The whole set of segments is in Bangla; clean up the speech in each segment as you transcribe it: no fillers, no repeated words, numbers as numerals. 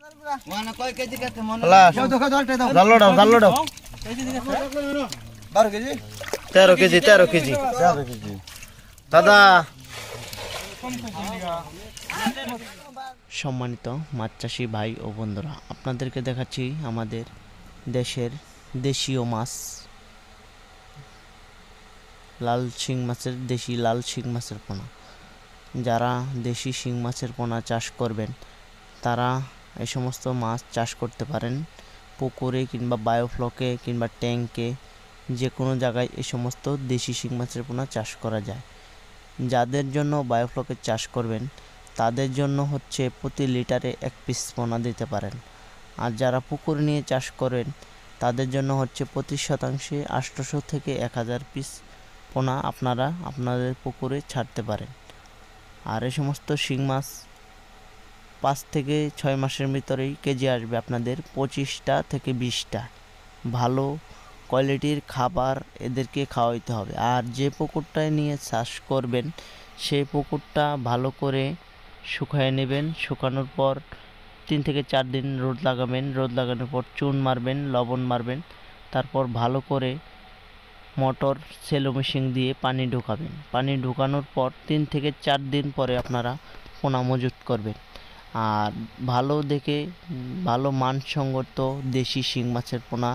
মানে কয় কেজি কাটতে মনে জালো দাও 12 কেজি 13 কেজি দাদা। সম্মানিত মাছ চাষি ভাই ও বন্ধুরা, আপনাদেরকে দেখাচ্ছি আমাদের দেশের দেশীয় মাছ, দেশি লাল শিং মাছের পোনা। যারা দেশি শিং মাছের পোনা চাষ করবেন তারা এই সমস্ত মাছ চাষ করতে পারেন পুকুরে কিংবা বায়োফ্লকে কিংবা ট্যাঙ্কে, যে কোনো জায়গায় এই সমস্ত দেশি শিং মাছের পোনা চাষ করা যায়। যাদের জন্য বায়োফ্লকের চাষ করবেন তাদের জন্য হচ্ছে প্রতি লিটারে 1 পিস পোনা দিতে পারেন, আর যারা পুকুর নিয়ে চাষ করেন তাদের জন্য হচ্ছে প্রতি শতাংশে 800 থেকে 1000 পিস পোনা আপনারা আপনাদের পুকুরে ছাড়তে পারেন। আর এই সমস্ত শিং মাছ 5 থেকে 6 মাসের ভিতরেই কেজি আসবে আপনাদের 25টা থেকে 20টা। ভালো কোয়ালিটির খাবার এদেরকে খাওয়াইতে হবে। আর যে পুকুরটায় নিয়ে চাষ করবেন সেই পুকুরটা ভালো করে শুকায় নেবেন, শুকানোর পর 3 থেকে 4 দিন রোদ লাগাবেন, রোদ লাগানোর পর চুন মারবেন, লবণ মারবেন, তারপর ভালো করে মোটর সেলো মেশিন দিয়ে পানি ঢোকাবেন। পানি ঢোকানোর পর 3 থেকে 4 দিন পরে আপনারা পোনা মজুত করবেন। আর ভালো দেখে ভালো মানসম্মত দেশি শিং মাছের পোনা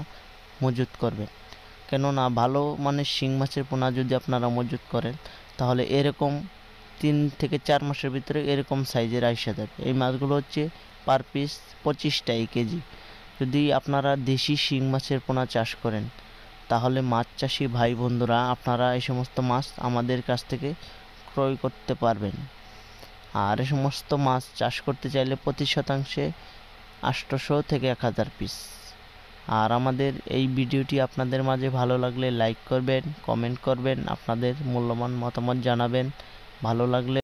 মজুত করবেন, কেননা ভালো মানের শিং মাছের পোনা যদি আপনারা মজুত করেন তাহলে এরকম 3 থেকে 4 মাসের ভিতরে এরকম সাইজের আইসা যাবে। এই মাছগুলো হচ্ছে পার পিস 25টাই কেজি। যদি আপনারা দেশি শিং মাছের পোনা চাষ করেন তাহলে মাছ চাষি ভাই বন্ধুরা আপনারা এই সমস্ত মাছ আমাদের কাছ থেকে ক্রয় করতে পারবেন। আর এই সমস্ত মাছ চাষ করতে চাইলে প্রতি শতাংশে 800 থেকে 1000 পিস। আর আমাদের এই ভিডিওটি আপনাদের মাঝে ভালো লাগলে লাইক করবেন, কমেন্ট করবেন, আপনাদের মূল্যবান মতামত জানাবেন। ভালো লাগলে